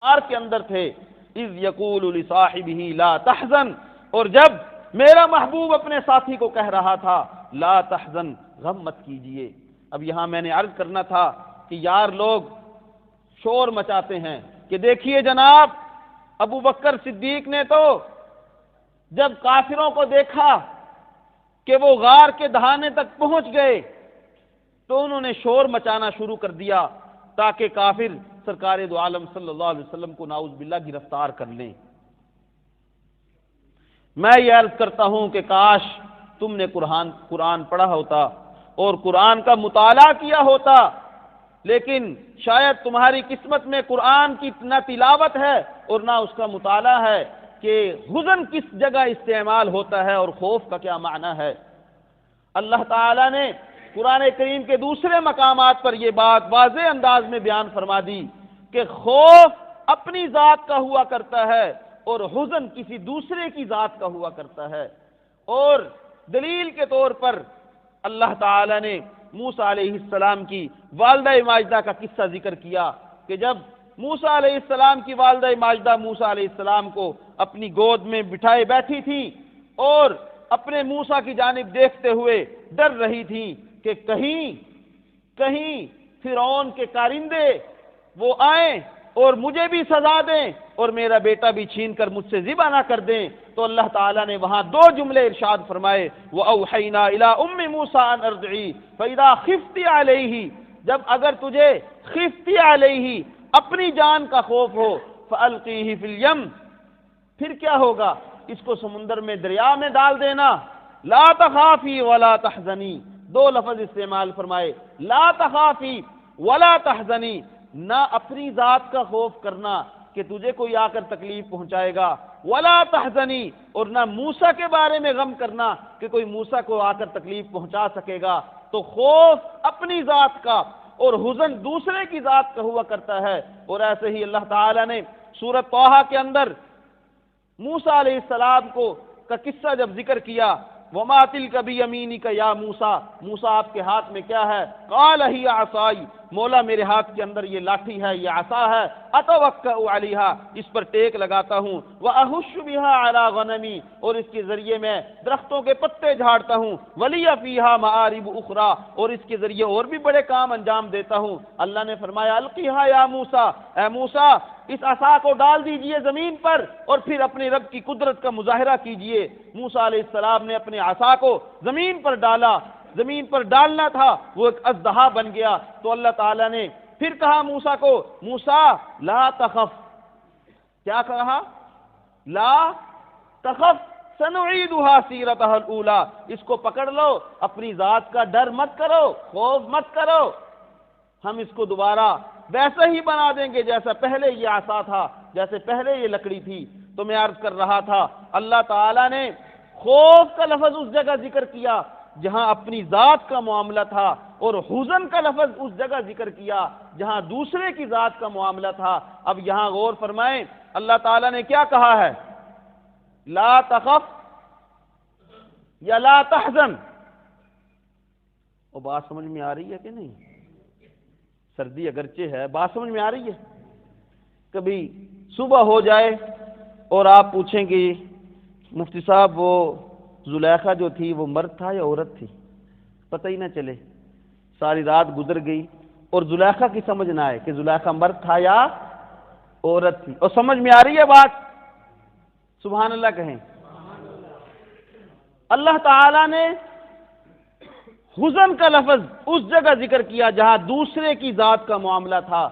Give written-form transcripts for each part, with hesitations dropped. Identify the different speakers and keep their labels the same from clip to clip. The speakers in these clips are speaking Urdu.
Speaker 1: غار کے اندر تھے، اذ یقول لصاحبہ لا تحزن، اور جب میرا محبوب اپنے ساتھی کو کہہ رہا تھا لا تحزن، غم مت کیجئے۔ اب یہاں میں نے عرض کرنا تھا کہ یار لوگ شور مچاتے ہیں کہ دیکھیے جناب، ابو بکر صدیق نے تو جب کافروں کو دیکھا کہ وہ غار کے دہانے تک پہنچ گئے تو انہوں نے شور مچانا شروع کر دیا تاکہ کافر سرکار دو عالم صلی اللہ علیہ وسلم کو نعوذ باللہ گرفتار کر لیں۔ میں یہ عرض کرتا ہوں کہ کاش تم نے قرآن پڑھا ہوتا اور قرآن کا مطالعہ کیا ہوتا، لیکن شاید تمہاری قسمت میں قرآن کی نہ تلاوت ہے اور نہ اس کا مطالعہ ہے کہ حزن کس جگہ استعمال ہوتا ہے اور خوف کا کیا معنی ہے۔ اللہ تعالیٰ نے قرآن کریم کے دوسرے مقامات پر یہ بات واضح انداز میں بیان فرما دی کہ خوف اپنی ذات کا ہوا کرتا ہے اور حزن کسی دوسرے کی ذات کا ہوا کرتا ہے۔ اور دلیل کے طور پر اللہ تعالیٰ نے موسیٰ علیہ السلام کی والدہ ماجدہ کا قصہ ذکر کیا کہ جب موسیٰ علیہ السلام کی والدہ ماجدہ موسیٰ علیہ السلام کو اپنی گود میں بٹھائے بیٹھی تھی اور اپنے موسیٰ کی جانب دیکھتے ہوئے ڈر رہی تھی کہ کہیں فرعون کے کارندے وہ آئیں اور مجھے بھی سزا دیں اور میرا بیٹا بھی چھین کر مجھ سے ذبح نہ کر دیں، تو اللہ تعالیٰ نے وہاں دو جملے ارشاد فرمائے، وَأَوْحَيْنَا إِلَىٰ أُمِّ مُوسَىٰ أَنْ أَرْضِعِيهِ فَإِذَا خِفْتِ عَلَيْهِ، جب اگر تجھے خفتی علیہ اپنی جان کا خوف ہو فَأَلْقِيهِ فِي الْيَمِّ، پھر کیا ہوگا، اس کو سمندر میں دریا میں ڈال دینا، لا تخافی ولا تحزنی، دو لفظ استعمال فرمائے، لا تخافی ولا تحزنی، نہ اپنی ذات کا خوف کرنا کہ تجھے کوئی آ کر تکلیف پہنچائے گا، ولا تحزنی، اور نہ موسیٰ کے بارے میں غم کرنا کہ کوئی موسیٰ کو آ کر تکلیف پہنچا سکے گا۔ تو خوف اپنی ذات کا اور حزن دوسرے کی ذات کا ہوا کرتا ہے۔ اور ایسے ہی اللہ تعالیٰ نے سورۃ طٰہٰ کے اندر موسیٰ علیہ السلام کا قصہ جب ذکر کیا، وَمَا تِلْكَ بِيَمِينِكَ يَا موسیٰ، موسیٰ آپ کے ہاتھ میں کیا ہے؟ قَالَ هِيَ عَصَايَ، مولا میرے ہاتھ کے اندر یہ لاٹھی ہے، یہ عصا ہے، أَتَوَكَّأُ عَلَيْهَا، اس پر ٹیک لگاتا ہوں، وَأَهُشُّ بِهَا عَلَىٰ غَنَمِي، اور اس کے ذریعے میں درختوں کے پتے جھاڑتا ہوں، وَلِيَ فِيهَا مَآرِبُ أُخْرَىٰ، اور اس کے ذریعے اور بھی بڑے کام انجام دیتا ہوں۔ اللہ نے فرمایا القیہا یا موسیٰ، اے موسیٰ اس عصا کو ڈال دیجئے زمین پر اور پھر اپنے رب کی قدرت کا مظاہرہ کیجئے۔ موسیٰ علیہ السلام نے اپنے عصا کو زمین پر ڈالا، زمین پر ڈالنا تھا، وہ ایک اژدہا بن گیا۔ تو اللہ تعالیٰ نے پھر کہا موسیٰ کو، موسیٰ لا تخف، کیا کہا؟ لا تخف سنعیدها سیرتها الاولی، اس کو پکڑ لو، اپنی ذات کا ڈر مت کرو، خوف مت کرو، ہم اس کو دوبارہ ویسا ہی بنا دیں گے جیسا پہلے یہ عصا تھا، جیسے پہلے یہ لکڑی تھی۔ تو میں عرض کر رہا تھا اللہ تعالیٰ نے خوف کا لفظ اس جگہ ذکر کیا جہاں اپنی ذات کا معاملہ تھا، اور حزن کا لفظ اس جگہ ذکر کیا جہاں دوسرے کی ذات کا معاملہ تھا۔ اب یہاں غور فرمائیں اللہ تعالیٰ نے کیا کہا ہے؟ لا تخف یا لا تحزن، وہ بات سمجھ میں آ رہی ہے کہ نہیں؟ سردی اگرچہ ہے، بات سمجھ میں آ رہی ہے؟ کبھی صبح ہو جائے اور آپ پوچھیں کہ مفتی صاحب وہ زلیخا جو تھی وہ مرد تھا یا عورت تھی، پتہ ہی نہ چلے، ساری رات گزر گئی اور زلیخا کی سمجھ نہ آئے کہ زلیخا مرد تھا یا عورت تھی۔ اور سمجھ میں آ رہی ہے بات؟ سبحان اللہ کہیں۔ اللہ تعالیٰ نے حزن کا لفظ اس جگہ ذکر کیا جہاں دوسرے کی ذات کا معاملہ تھا،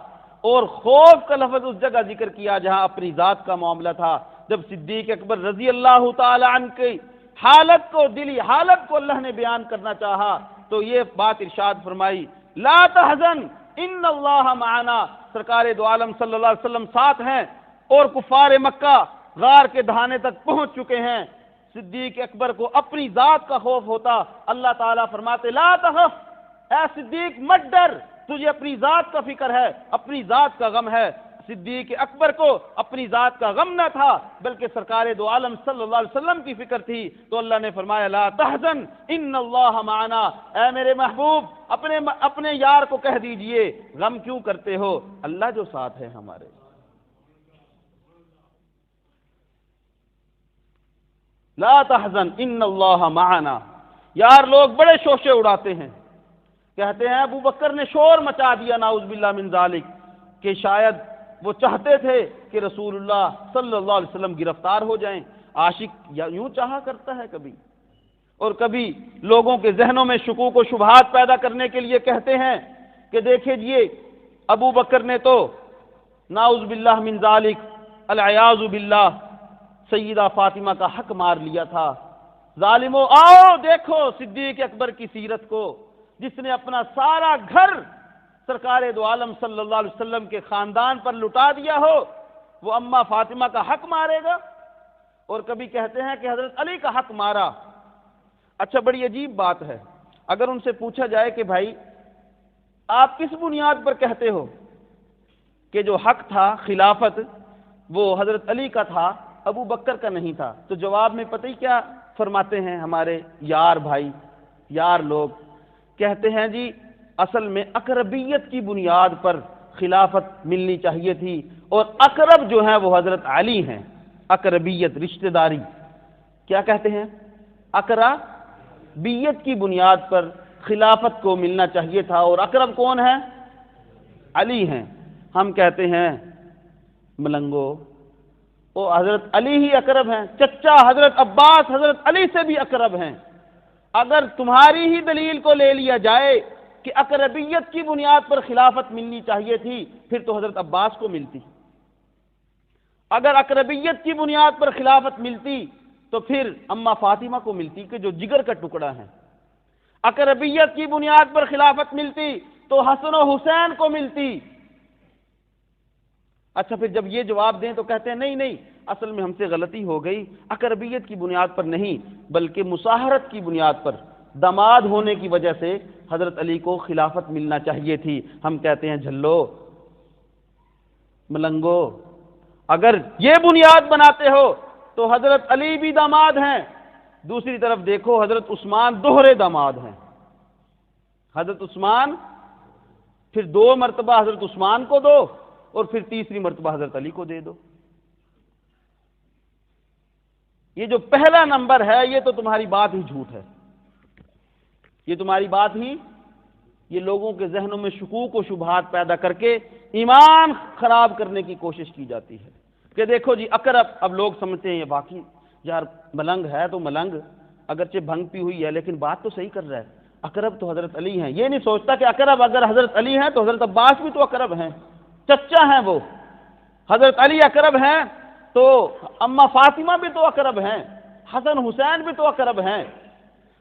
Speaker 1: اور خوف کا لفظ اس جگہ ذکر کیا جہاں اپنی ذات کا معاملہ تھا۔ جب صدیق اکبر رضی اللہ تعالی عنہ کی حالت کو، دلی حالت کو اللہ نے بیان کرنا چاہا تو یہ بات ارشاد فرمائی، لا تحزن ان اللہ معنا، سرکار دو عالم صلی اللہ علیہ وسلم ساتھ ہیں، اور کفار مکہ غار کے دہانے تک پہنچ چکے ہیں۔ صدیق اکبر کو اپنی ذات کا خوف ہوتا، اللہ تعالیٰ فرماتے لا تخف، اے صدیق مت ڈر، تجھے اپنی ذات کا فکر ہے، اپنی ذات کا غم ہے۔ صدیق اکبر کو اپنی ذات کا غم نہ تھا بلکہ سرکار دو عالم صلی اللہ علیہ وسلم کی فکر تھی۔ تو اللہ نے فرمایا لا تحزن ان اللہ معنا، اے میرے محبوب اپنے یار کو کہہ دیجئے غم کیوں کرتے ہو، اللہ جو ساتھ ہے ہمارے۔ لا تحزن ان اللہ معنا۔ یار لوگ بڑے شوشے اڑاتے ہیں، کہتے ہیں ابو بکر نے شور مچا دیا نعوذ باللہ من ذالک، کہ شاید وہ چاہتے تھے کہ رسول اللہ صلی اللہ علیہ وسلم گرفتار ہو جائیں۔ عاشق یوں چاہا کرتا ہے کبھی، اور کبھی لوگوں کے ذہنوں میں شکوک و شبہات پیدا کرنے کے لیے کہتے ہیں کہ دیکھیں جی ابو بکر نے تو نعوذ باللہ من ذالک العیاذ باللہ سیدہ فاطمہ کا حق مار لیا تھا۔ ظالموں آؤ دیکھو صدیق اکبر کی سیرت کو، جس نے اپنا سارا گھر سرکار دو عالم صلی اللہ علیہ وسلم کے خاندان پر لٹا دیا ہو، وہ اماں فاطمہ کا حق مارے گا؟ اور کبھی کہتے ہیں کہ حضرت علی کا حق مارا۔ اچھا بڑی عجیب بات ہے، اگر ان سے پوچھا جائے کہ بھائی آپ کس بنیاد پر کہتے ہو کہ جو حق تھا خلافت وہ حضرت علی کا تھا، ابو بکر کا نہیں تھا، تو جواب میں پتہ ہی کیا فرماتے ہیں ہمارے یار بھائی، یار لوگ کہتے ہیں جی اصل میں اقربیت کی بنیاد پر خلافت ملنی چاہیے تھی، اور اقرب جو ہیں وہ حضرت علی ہیں۔ اقربیت رشتہ داری، کیا کہتے ہیں؟ اقربیت کی بنیاد پر خلافت کو ملنا چاہیے تھا، اور اقرب کون ہے؟ علی ہیں۔ ہم کہتے ہیں ملنگو، وہ حضرت علی ہی اقرب ہیں، چچا حضرت عباس حضرت علی سے بھی اقرب ہیں۔ اگر تمہاری ہی دلیل کو لے لیا جائے کہ اقربیت کی بنیاد پر خلافت ملنی چاہیے تھی، پھر تو حضرت عباس کو ملتی۔ اگر اقربیت کی بنیاد پر خلافت ملتی تو پھر اماں فاطمہ کو ملتی کہ جو جگر کا ٹکڑا ہے۔ اقربیت کی بنیاد پر خلافت ملتی تو حسن و حسین کو ملتی۔ اچھا پھر جب یہ جواب دیں تو کہتے ہیں نہیں نہیں، اصل میں ہم سے غلطی ہو گئی، اقربیت کی بنیاد پر نہیں بلکہ مصاہرت کی بنیاد پر، داماد ہونے کی وجہ سے حضرت علی کو خلافت ملنا چاہیے تھی۔ ہم کہتے ہیں جھلو ملنگو، اگر یہ بنیاد بناتے ہو تو حضرت علی بھی داماد ہیں، دوسری طرف دیکھو حضرت عثمان دوہرے داماد ہیں۔ حضرت عثمان، پھر 2 مرتبہ حضرت عثمان کو دو اور پھر تیسری مرتبہ حضرت علی کو دے دو۔ یہ جو پہلا نمبر ہے یہ تو تمہاری بات ہی جھوٹ ہے، یہ تمہاری بات ہی، یہ لوگوں کے ذہنوں میں شکوک و شبہات پیدا کر کے ایمان خراب کرنے کی کوشش کی جاتی ہے کہ دیکھو جی اقرب، اب لوگ سمجھتے ہیں یہ باقی یار ملنگ ہے تو ملنگ، اگرچہ بھنگ پی ہوئی ہے لیکن بات تو صحیح کر رہا ہے، اقرب تو حضرت علی ہیں۔ یہ نہیں سوچتا کہ اقرب اگر حضرت علی ہیں تو حضرت عباس بھی تو اقرب ہیں، چچا ہیں وہ۔ حضرت علی اقرب ہیں تو اماں فاطمہ بھی تو اقرب ہیں، حسن حسین بھی تو اقرب ہیں،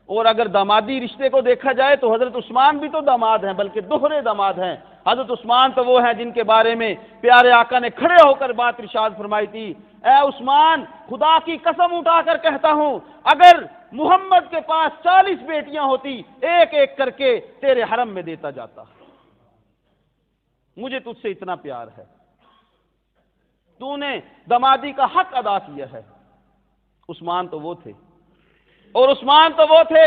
Speaker 1: اور اگر دامادی رشتے کو دیکھا جائے تو حضرت عثمان بھی تو داماد ہیں، بلکہ دوہرے داماد ہیں۔ حضرت عثمان تو وہ ہیں جن کے بارے میں پیارے آقا نے کھڑے ہو کر بات ارشاد فرمائی تھی، اے عثمان خدا کی قسم اٹھا کر کہتا ہوں اگر محمد کے پاس 40 بیٹیاں ہوتی ایک ایک کر کے تیرے حرم میں دیتا جاتا، مجھے تجھ سے اتنا پیار ہے، تو نے دامادی کا حق ادا کیا ہے۔ عثمان تو وہ تھے، اور عثمان تو وہ تھے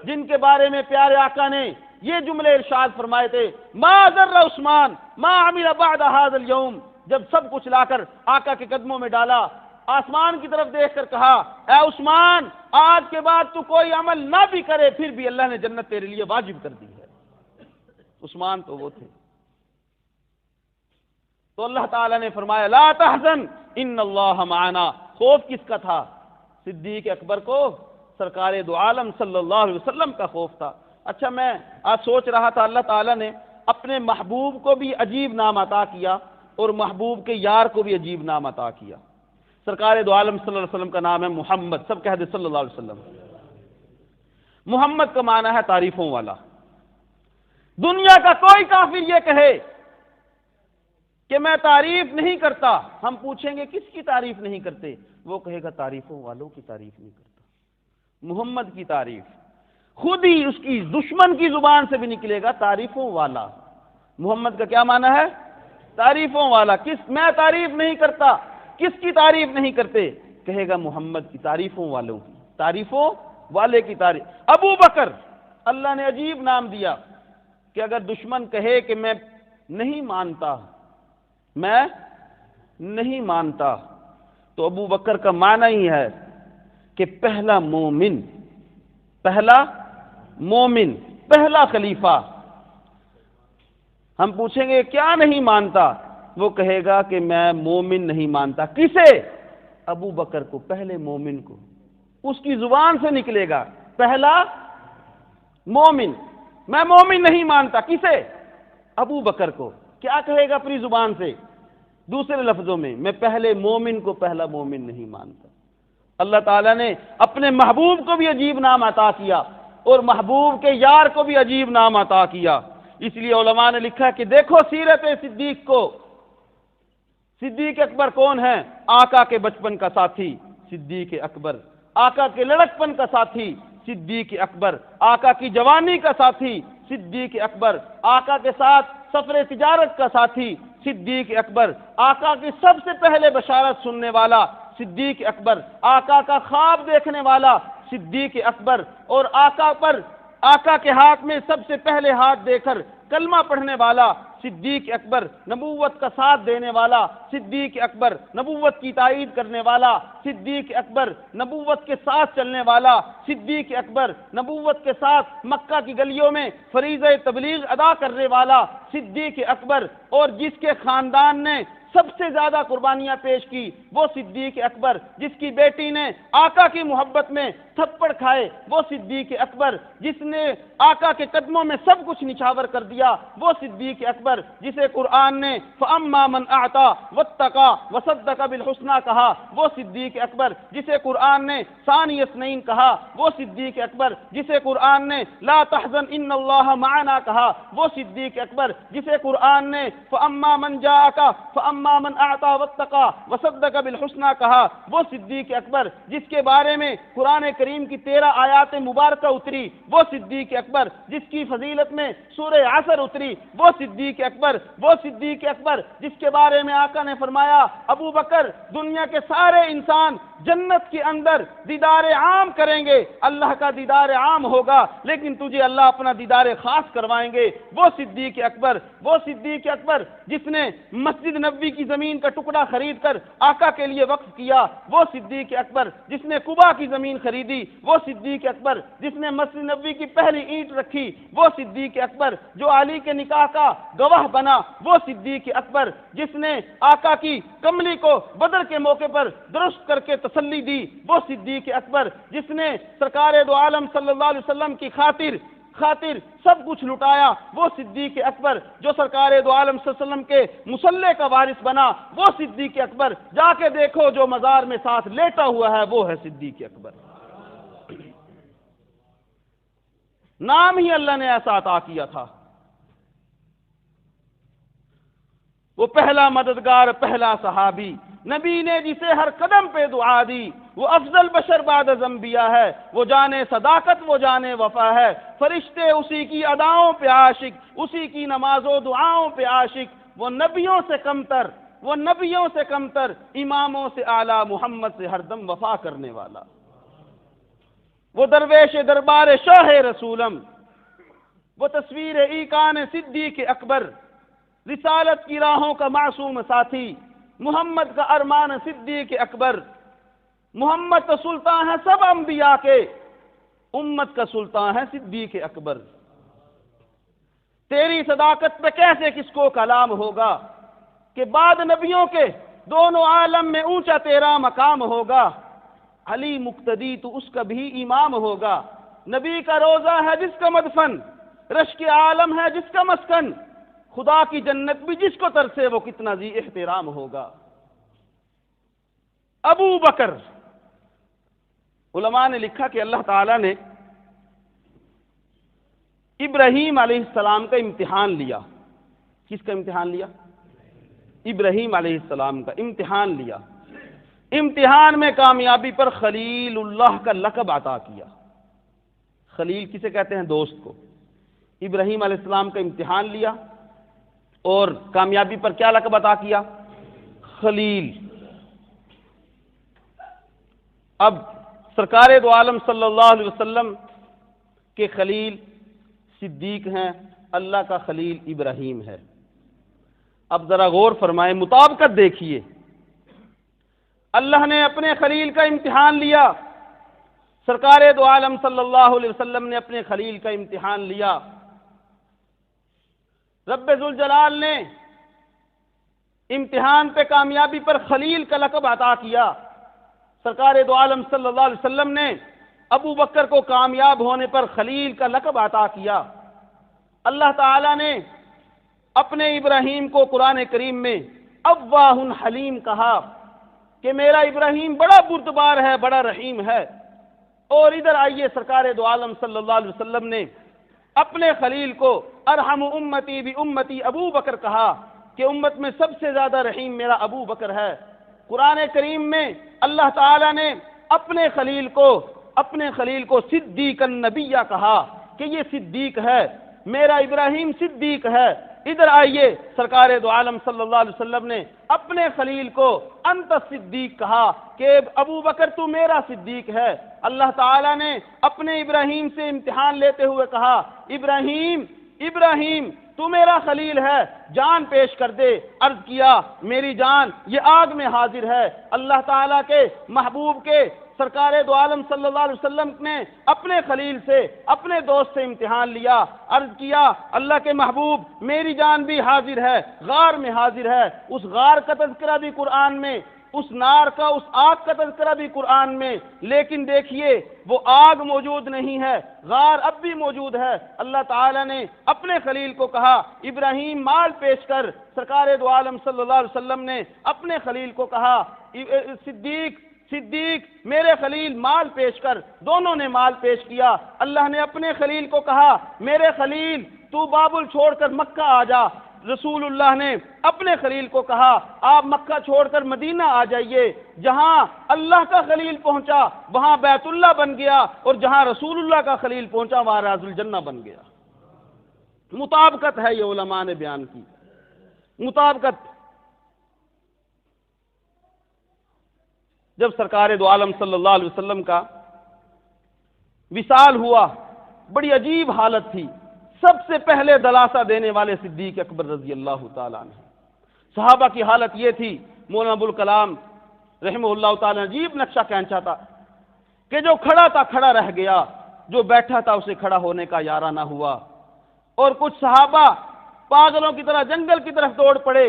Speaker 1: جن کے بارے میں پیارے آقا نے یہ جملے ارشاد فرمائے تھے، ما ذر عثمان ما عمل بعد هذا اليوم، جب سب کچھ لا کر آقا کے قدموں میں ڈالا، آسمان کی طرف دیکھ کر کہا، اے عثمان آج کے بعد تو کوئی عمل نہ بھی کرے پھر بھی اللہ نے جنت تیرے لیے واجب کر دی ہے۔ عثمان تو وہ تھے۔ تو اللہ تعالیٰ نے فرمایا لا تحزن ان اللہ معنا، خوف کس کا تھا؟ صدیق اکبر کو سرکار دو عالم صلی اللہ علیہ وسلم کا خوف تھا۔ اچھا میں آج سوچ رہا تھا اللہ تعالیٰ نے اپنے محبوب کو بھی عجیب نام عطا کیا اور محبوب کے یار کو بھی عجیب نام عطا کیا۔ سرکار دو عالم صلی اللہ علیہ وسلم کا نام ہے محمد، سب کہہ دے صلی اللہ علیہ وسلم۔ محمد کا معنی ہے تعریفوں والا۔ دنیا کا کوئی کافر یہ کہے کہ میں تعریف نہیں کرتا، ہم پوچھیں گے کس کی تعریف نہیں کرتے؟ وہ کہے گا تعریفوں والوں کی تعریف نہیں کرتا۔ محمد کی تعریف خود ہی اس کی دشمن کی زبان سے بھی نکلے گا، تعریفوں والا۔ محمد کا کیا معنی ہے؟ تعریفوں والا۔ کس؟ میں تعریف نہیں کرتا، کس کی تعریف نہیں کرتے؟ کہے گا محمد کی، تعریفوں والوں کی، تعریفوں والے کی تعریف۔ ابو بکر اللہ نے عجیب نام دیا کہ اگر دشمن کہے کہ میں نہیں مانتا، میں نہیں مانتا، تو ابو بکر کا معنی ہی ہے کہ پہلا مومن، پہلا خلیفہ، ہم پوچھیں گے کیا نہیں مانتا؟ وہ کہے گا کہ میں مومن نہیں مانتا۔ کسے؟ ابو بکر کو، پہلے مومن کو۔ اس کی زبان سے نکلے گا پہلا مومن، میں مومن نہیں مانتا۔ کسے؟ ابو بکر کو۔ کیا کہے گا اپنی زبان سے؟ دوسرے لفظوں میں، میں پہلے مومن کو پہلا مومن نہیں مانتا۔ اللہ تعالیٰ نے اپنے محبوب کو بھی عجیب نام عطا کیا اور محبوب کے یار کو بھی عجیب نام عطا کیا۔ اس لیے علماء نے لکھا کہ دیکھو سیرت صدیق کو، صدیق اکبر کون ہے؟ آقا کے بچپن کا ساتھی صدیق اکبر، آقا کے لڑکپن کا ساتھی صدیق اکبر، آقا کی جوانی کا ساتھی صدیق اکبر، آقا کے ساتھ سفر تجارت کا ساتھی صدیق اکبر، آقا کی سب سے پہلے بشارت سننے والا صدیق اکبر، آقا کا خواب دیکھنے والا صدیق اکبر، اور آقا کے ہاتھ میں سب سے پہلے ہاتھ دے کر کلمہ پڑھنے والا صدیق اکبر، نبوت کا ساتھ دینے والا صدیق اکبر، نبوت کی تائید کرنے والا صدیق اکبر، نبوت کے ساتھ چلنے والا صدیق اکبر، نبوت کے ساتھ مکہ کی گلیوں میں فریضہ تبلیغ ادا کرنے والا صدیق اکبر، اور جس کے خاندان نے سب سے زیادہ قربانیاں پیش کی وہ صدیق اکبر، جس کی بیٹی نے آقا کی محبت میں تھپڑ کھائے وہ صدیق اکبر، جس نے آقا کے قدموں میں سب کچھ نچھاور کر دیا وہ صدیق اکبر، جسے قرآن نے فَأَمَّا مَنْ أَعْطَى وَاتَّقَى وَصَدَّقَ بِالْحُسْنَى کہا وہ صدیق اکبر، جسے قرآن نے ثانی اثنین کہا وہ صدیق اکبر، جسے قرآن نے لا تحزن ان اللہ معنا کہا وہ صدیق اکبر، جسے قرآن نے فَأَمَّا مَنْ جَاءَكَ فَأَمَّا مَنْ أَعْطَى وَاتَّقَى وَصَدَّقَ بِالْحُسْنَى کہا وہ صدیق اکبر، جس کے بارے میں قرآن کریم کی 13 آیات مبارکہ اتری وہ صدیق اکبر، جس کی فضیلت میں سورہ عصر اتری وہ صدیق اکبر، وہ صدیق اکبر جس کے بارے میں آقا نے فرمایا ابو بکر دنیا کے سارے انسان جنت کے اندر دیدار عام کریں گے، اللہ کا دیدار عام ہوگا لیکن تجھے اللہ اپنا دیدار خاص کروائیں گے وہ صدیق اکبر، وہ صدیق اکبر جس نے مسجد نبوی کی زمین کا ٹکڑا خرید کر آقا کے لیے وقف کیا وہ صدیق اکبر، جس نے قباء کی زمین خریدی وہ صدیق اکبر، جس نے مسجد نبوی کی پہلی اینٹ رکھی وہ صدیق اکبر، جو علی کے نکاح کا گواہ بنا وہ صدیق اکبر، جس نے آقا کی کملی کو بدر کے موقع پر درست کر کے تسلی دی وہ صدیق اکبر، جس نے سرکار دو عالم صلی اللہ علیہ وسلم کی خاطر سب کچھ لٹایا وہ صدیق اکبر، جو سرکار دو عالم صلی اللہ علیہ وسلم کے مصلے کا وارث بنا وہ صدیق اکبر، جا کے دیکھو جو مزار میں ساتھ لیٹا ہوا ہے وہ ہے صدیق اکبر۔ نام ہی اللہ نے ایسا عطا کیا تھا، وہ پہلا مددگار، پہلا صحابی، نبی نے جسے ہر قدم پہ دعا دی، وہ افضل بشر بعد از انبیاء ہے، وہ جانے صداقت وہ جانے وفا ہے، فرشتے اسی کی اداؤں پہ عاشق، اسی کی نماز و دعاؤں پہ عاشق، وہ نبیوں سے کمتر، اماموں سے اعلیٰ، محمد سے ہر دم وفا کرنے والا، وہ درویش دربار شاہ رسولم، وہ تصویر ایقان صدیق اکبر، رسالت کی راہوں کا معصوم ساتھی، محمد کا ارمان صدیق اکبر، محمد کا سلطان ہے سب انبیاء کے، امت کا سلطان ہے صدیق اکبر۔ تیری صداقت پہ کیسے کس کو کلام ہوگا کہ بعد نبیوں کے دونوں عالم میں اونچا تیرا مقام ہوگا، علی مقتدی تو اس کا بھی امام ہوگا، نبی کا روزہ ہے جس کا مدفن، رشک عالم ہے جس کا مسکن، خدا کی جنت بھی جس کو ترسے وہ کتنا ذی احترام ہوگا۔ ابو بکر، علماء نے لکھا کہ اللہ تعالیٰ نے ابراہیم علیہ السلام کا امتحان لیا۔ کس کا امتحان لیا؟ ابراہیم علیہ السلام کا امتحان لیا۔ امتحان میں کامیابی پر خلیل اللہ کا لقب عطا کیا۔ خلیل کسے کہتے ہیں؟ دوست کو۔ ابراہیم علیہ السلام کا امتحان لیا اور کامیابی پر کیا لقب عطا کیا؟ خلیل۔ اب سرکار دو عالم صلی اللہ علیہ وسلم کے خلیل صدیق ہیں، اللہ کا خلیل ابراہیم ہے۔ اب ذرا غور فرمائیں، مطابقت دیکھیے، اللہ نے اپنے خلیل کا امتحان لیا، سرکار دو عالم صلی اللہ علیہ وسلم نے اپنے خلیل کا امتحان لیا. رب ذوالجلال نے امتحان پہ کامیابی پر خلیل کا لقب عطا کیا. سرکار دو عالم صلی اللہ علیہ وسلم نے ابو بکر کو کامیاب ہونے پر خلیل کا لقب عطا کیا. اللہ تعالی نے اپنے ابراہیم کو قرآن کریم میں اواہ حلیم کہا کہ میرا ابراہیم بڑا بردبار ہے، بڑا رحیم ہے. اور ادھر آئیے سرکار دو عالم صلی اللہ علیہ وسلم نے اپنے خلیل کو ارحم امتی بی امتی ابو بکر کہا کہ امت میں سب سے زیادہ رحیم میرا ابو بکر ہے. قرآن کریم میں اللہ تعالی نے اپنے خلیل کو صدیق النبیہ کہا کہ یہ صدیق ہے، میرا ابراہیم صدیق ہے. ادھر آئیے سرکار دو عالم صلی اللہ علیہ وسلم نے اپنے خلیل کو انت صدیق کہا کہ ابو بکر تو میرا صدیق ہے. اللہ تعالی نے اپنے ابراہیم سے امتحان لیتے ہوئے کہا ابراہیم تو میرا خلیل ہے، جان پیش کر دے. عرض کیا میری جان یہ آگ میں حاضر ہے. اللہ تعالیٰ کے محبوب کے سرکار دو عالم صلی اللہ علیہ وسلم نے اپنے خلیل سے اپنے دوست سے امتحان لیا. عرض کیا اللہ کے محبوب میری جان بھی حاضر ہے، غار میں حاضر ہے. اس غار کا تذکرہ بھی قرآن میں، اس نار کا، اس آگ کا تذکرہ بھی قرآن میں، لیکن دیکھیے وہ آگ موجود نہیں ہے، غار اب بھی موجود ہے. اللہ تعالی نے اپنے خلیل کو کہا ابراہیم مال پیش کر. سرکار دو عالم صلی اللہ علیہ وسلم نے اپنے خلیل کو کہا صدیق میرے خلیل مال پیش کر. دونوں نے مال پیش کیا. اللہ نے اپنے خلیل کو کہا میرے خلیل تو بابل چھوڑ کر مکہ آ جا. رسول اللہ نے اپنے خلیل کو کہا آپ مکہ چھوڑ کر مدینہ آ جائیے. جہاں اللہ کا خلیل پہنچا وہاں بیت اللہ بن گیا، اور جہاں رسول اللہ کا خلیل پہنچا وہاں راز الجنہ بن گیا. مطابقت ہے یہ علماء نے بیان کی، مطابقت. جب سرکار دو عالم صلی اللہ علیہ وسلم کا وصال ہوا بڑی عجیب حالت تھی. سب سے پہلے دلاسا دینے والے صدیق اکبر رضی اللہ تعالیٰ عنہ. صحابہ کی حالت یہ تھی، مولانا ابوالکلام رحمہ اللہ تعالیٰ نے عجیب نقشہ کھینچا تھا کہ جو کھڑا تھا کھڑا رہ گیا، جو بیٹھا تھا اسے کھڑا ہونے کا یارہ نہ ہوا. اور کچھ صحابہ پاگلوں کی طرح جنگل کی طرف دوڑ پڑے،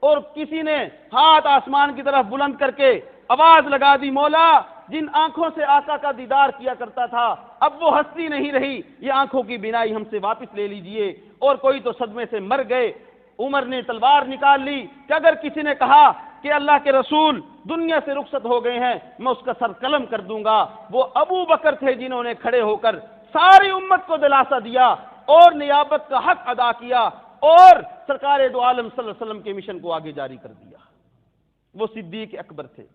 Speaker 1: اور کسی نے ہاتھ آسمان کی طرف بلند کر کے آواز لگا دی مولا جن آنکھوں سے آقا کا دیدار کیا کرتا تھا اب وہ ہستی نہیں رہی، یہ آنکھوں کی بینائی ہم سے واپس لے لیجئے. اور کوئی تو صدمے سے مر گئے. عمر نے تلوار نکال لی کہ اگر کسی نے کہا کہ اللہ کے رسول دنیا سے رخصت ہو گئے ہیں میں اس کا سر قلم کر دوں گا. وہ ابو بکر تھے جنہوں نے کھڑے ہو کر ساری امت کو دلاسا دیا اور نیابت کا حق ادا کیا اور سرکار دو عالم صلی اللہ علیہ وسلم کے مشن کو آگے جاری کر دیا. وہ صدیق اکبر تھے.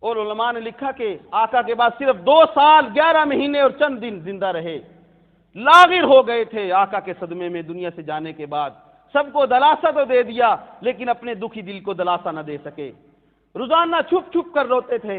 Speaker 1: اور علماء نے لکھا کہ آقا کے بعد صرف 2 سال 11 مہینے اور چند دن زندہ رہے. لاغر ہو گئے تھے آقا کے صدمے میں دنیا سے جانے کے بعد. سب کو دلاسا تو دے دیا لیکن اپنے دکھی دل کو دلاسا نہ دے سکے. روزانہ چھپ چھپ کر روتے تھے.